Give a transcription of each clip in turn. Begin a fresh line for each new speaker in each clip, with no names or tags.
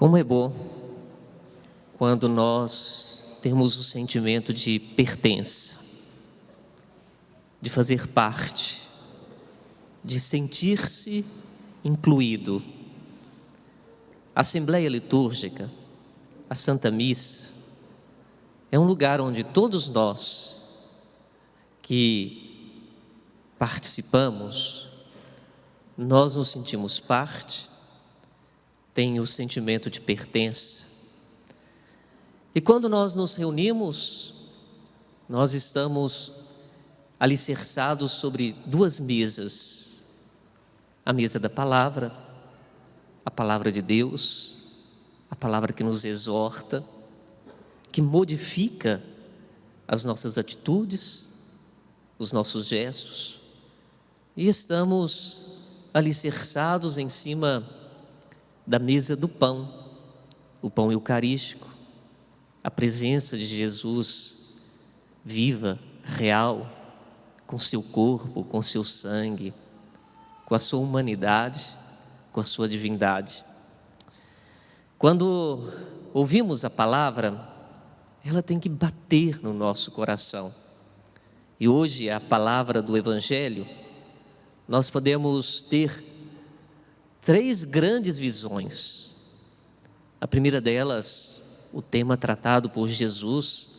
Como é bom quando nós temos o sentimento de pertença, de fazer parte, de sentir-se incluído. A Assembleia Litúrgica, a Santa Missa, é um lugar onde todos nós que participamos, nós nos sentimos parte, tem o sentimento de pertença. E quando nós nos reunimos, nós estamos alicerçados sobre duas mesas: a mesa da palavra, a palavra de Deus, a palavra que nos exorta, que modifica as nossas atitudes, os nossos gestos, e estamos alicerçados em cima da mesa do pão, o pão eucarístico, a presença de Jesus viva, real, com seu corpo, com seu sangue, com a sua humanidade, com a sua divindade. Quando ouvimos a palavra, ela tem que bater no nosso coração. E hoje, a palavra do Evangelho, nós podemos ter três grandes visões. A primeira delas, o tema tratado por Jesus,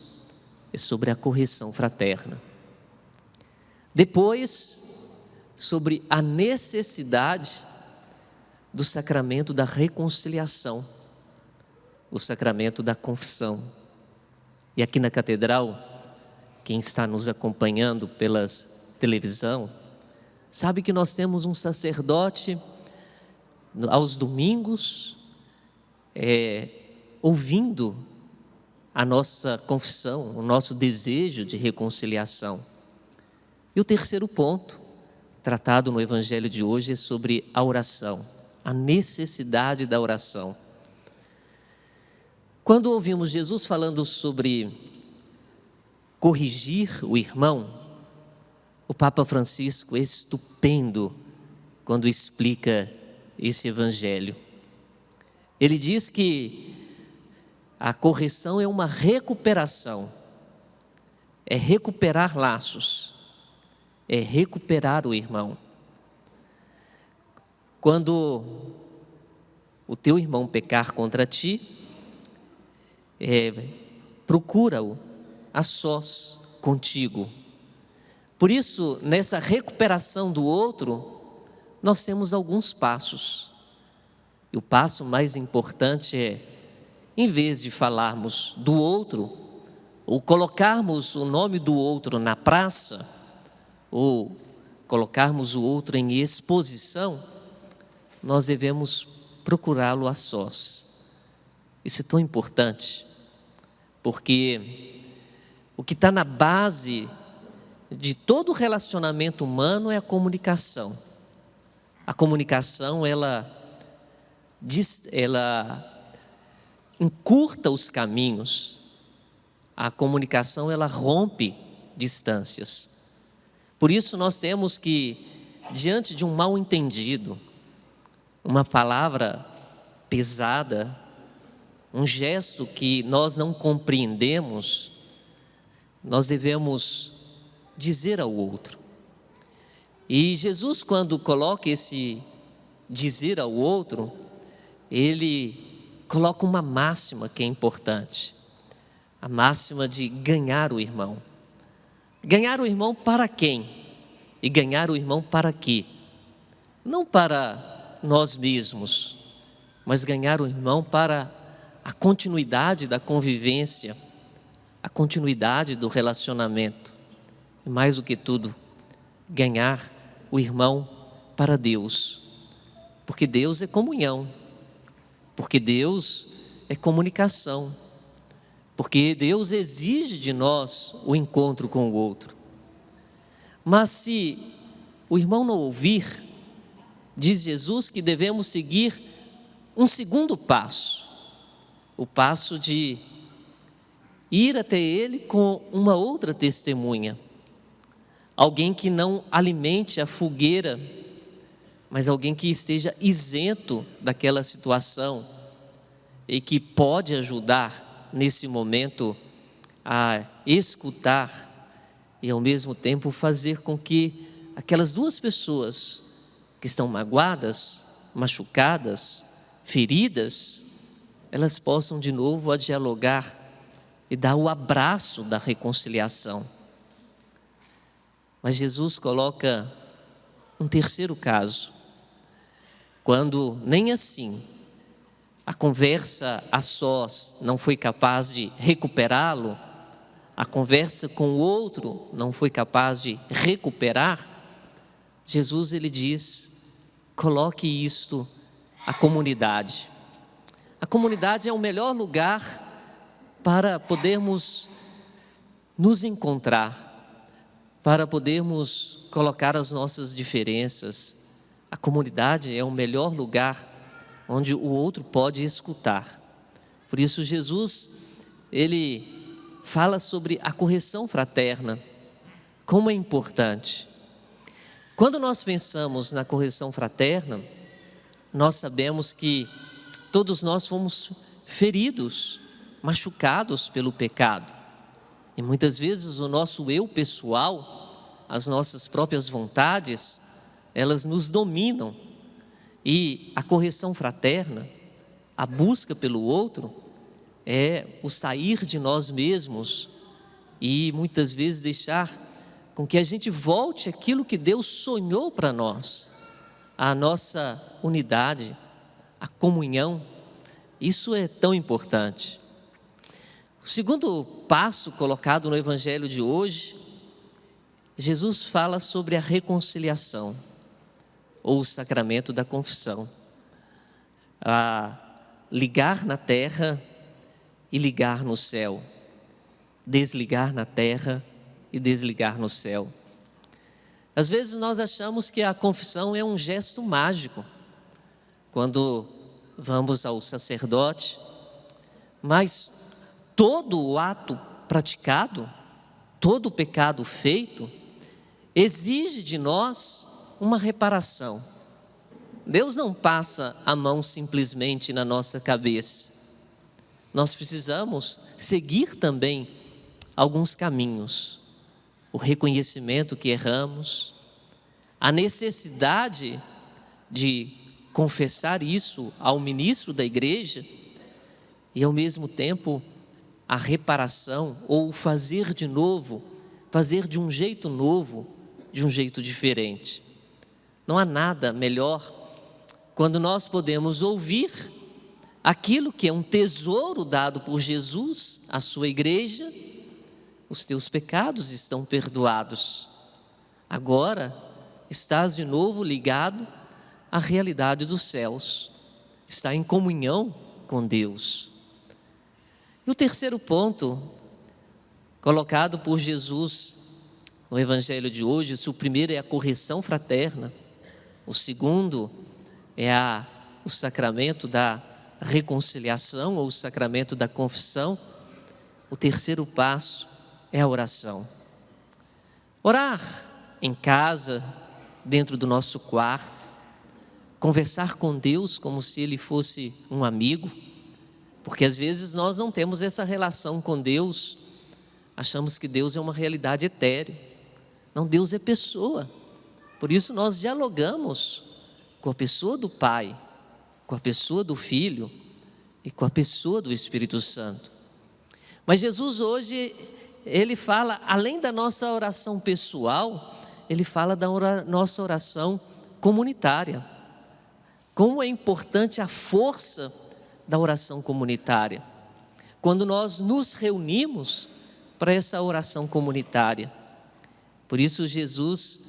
é sobre a correção fraterna. Depois, sobre a necessidade do sacramento da reconciliação, o sacramento da confissão. E aqui na catedral, quem está nos acompanhando pela televisão, sabe que nós temos um sacerdote aos domingos, ouvindo a nossa confissão, o nosso desejo de reconciliação. E o terceiro ponto, tratado no Evangelho de hoje, é sobre a oração, a necessidade da oração. Quando ouvimos Jesus falando sobre corrigir o irmão, o Papa Francisco é estupendo quando explica esse Evangelho. Ele diz que a correção é uma recuperação, é recuperar laços, é recuperar o irmão. Quando o teu irmão pecar contra ti, procura-o a sós contigo. Por isso, nessa recuperação do outro, nós temos alguns passos. E o passo mais importante é, em vez de falarmos do outro, ou colocarmos o nome do outro na praça, ou colocarmos o outro em exposição, nós devemos procurá-lo a sós. Isso é tão importante, porque o que está na base de todo relacionamento humano é a comunicação. A comunicação, ela encurta os caminhos. A comunicação, ela rompe distâncias. Por isso nós temos que, diante de um mal-entendido, uma palavra pesada, um gesto que nós não compreendemos, nós devemos dizer ao outro. E Jesus, quando coloca esse dizer ao outro, ele coloca uma máxima que é importante, a máxima de ganhar o irmão. Ganhar o irmão para quem? E ganhar o irmão para quê? Não para nós mesmos, mas ganhar o irmão para a continuidade da convivência, a continuidade do relacionamento. E mais do que tudo, ganhar o irmão para Deus, porque Deus é comunhão, porque Deus é comunicação, porque Deus exige de nós o encontro com o outro. Mas se o irmão não ouvir, diz Jesus que devemos seguir um segundo passo, o passo de ir até ele com uma outra testemunha, alguém que não alimente a fogueira, mas alguém que esteja isento daquela situação, e que pode ajudar nesse momento a escutar e ao mesmo tempo fazer com que aquelas duas pessoas que estão magoadas, machucadas, feridas, elas possam de novo dialogar e dar o abraço da reconciliação. Mas Jesus coloca um terceiro caso, quando nem assim a conversa a sós não foi capaz de recuperá-lo, a conversa com o outro não foi capaz de recuperar, Jesus ele diz: coloque isto à comunidade. A comunidade é o melhor lugar para podermos nos encontrar, para podermos colocar as nossas diferenças. A comunidade é o melhor lugar onde o outro pode escutar. Por isso Jesus, ele fala sobre a correção fraterna, como é importante. Quando nós pensamos na correção fraterna, nós sabemos que todos nós fomos feridos, machucados pelo pecado. E muitas vezes o nosso eu pessoal, as nossas próprias vontades, elas nos dominam. E a correção fraterna, a busca pelo outro, é o sair de nós mesmos e muitas vezes deixar com que a gente volte àquilo que Deus sonhou para nós, a nossa unidade, a comunhão. Isso é tão importante. O segundo passo colocado no Evangelho de hoje, Jesus fala sobre a reconciliação, ou o sacramento da confissão. A ligar na terra e ligar no céu, desligar na terra e desligar no céu. Às vezes nós achamos que a confissão é um gesto mágico, quando vamos ao sacerdote, mas todo o ato praticado, todo o pecado feito, exige de nós uma reparação. Deus não passa a mão simplesmente na nossa cabeça. Nós precisamos seguir também alguns caminhos. O reconhecimento que erramos, a necessidade de confessar isso ao ministro da igreja e ao mesmo tempo a reparação ou fazer de novo, fazer de um jeito novo, de um jeito diferente. Não há nada melhor quando nós podemos ouvir aquilo que é um tesouro dado por Jesus à sua igreja: os teus pecados estão perdoados. Agora estás de novo ligado à realidade dos céus, está em comunhão com Deus. E o terceiro ponto colocado por Jesus no Evangelho de hoje, se o primeiro é a correção fraterna, o segundo é o sacramento da reconciliação ou o sacramento da confissão, o terceiro passo é a oração. Orar em casa, dentro do nosso quarto, conversar com Deus como se Ele fosse um amigo, porque às vezes nós não temos essa relação com Deus, achamos que Deus é uma realidade etérea. Não, Deus é pessoa, por isso nós dialogamos com a pessoa do Pai, com a pessoa do Filho e com a pessoa do Espírito Santo. Mas Jesus hoje, Ele fala, além da nossa oração pessoal, Ele fala da nossa oração comunitária. Como é importante a força da oração comunitária, quando nós nos reunimos para essa oração comunitária. Por isso Jesus,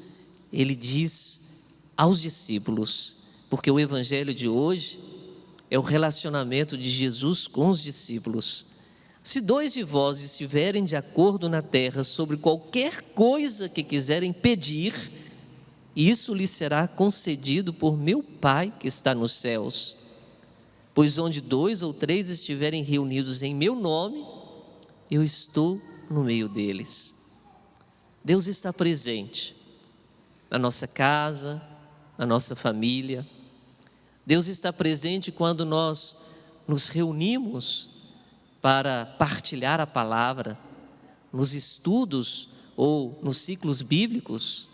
Ele diz aos discípulos, porque o Evangelho de hoje é o relacionamento de Jesus com os discípulos: se dois de vós estiverem de acordo na terra sobre qualquer coisa que quiserem pedir, isso lhes será concedido por meu Pai que está nos céus. Pois onde 2 ou 3 estiverem reunidos em meu nome, eu estou no meio deles. Deus está presente na nossa casa, na nossa família. Deus está presente quando nós nos reunimos para partilhar a palavra, nos estudos ou nos ciclos bíblicos,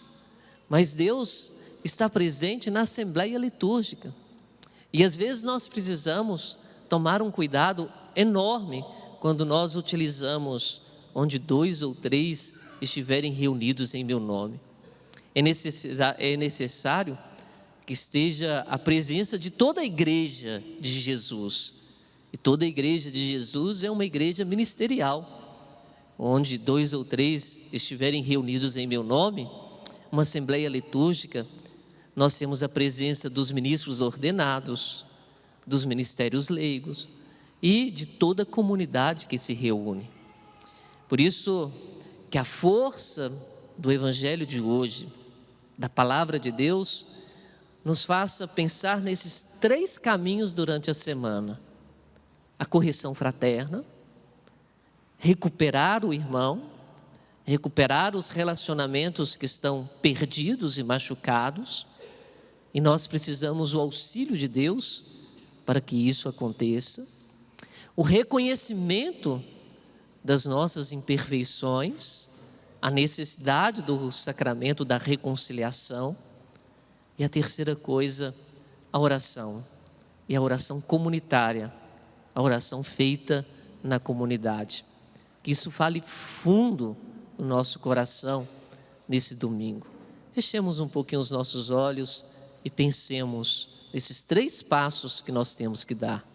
mas Deus está presente na assembleia litúrgica. E às vezes nós precisamos tomar um cuidado enorme quando nós utilizamos onde 2 ou 3 estiverem reunidos em meu nome. É necessário que esteja a presença de toda a igreja de Jesus. E toda a igreja de Jesus é uma igreja ministerial. Onde 2 ou 3 estiverem reunidos em meu nome, uma assembleia litúrgica, nós temos a presença dos ministros ordenados, dos ministérios leigos e de toda a comunidade que se reúne. Por isso que a força do evangelho de hoje, da palavra de Deus, nos faça pensar nesses 3 caminhos durante a semana: a correção fraterna, recuperar o irmão, recuperar os relacionamentos que estão perdidos e machucados, e nós precisamos do auxílio de Deus para que isso aconteça. O reconhecimento das nossas imperfeições, a necessidade do sacramento da reconciliação, e a terceira coisa, a oração, e a oração comunitária, a oração feita na comunidade. Que isso fale fundo no nosso coração nesse domingo. Fechemos um pouquinho os nossos olhos e pensemos nesses 3 passos que nós temos que dar.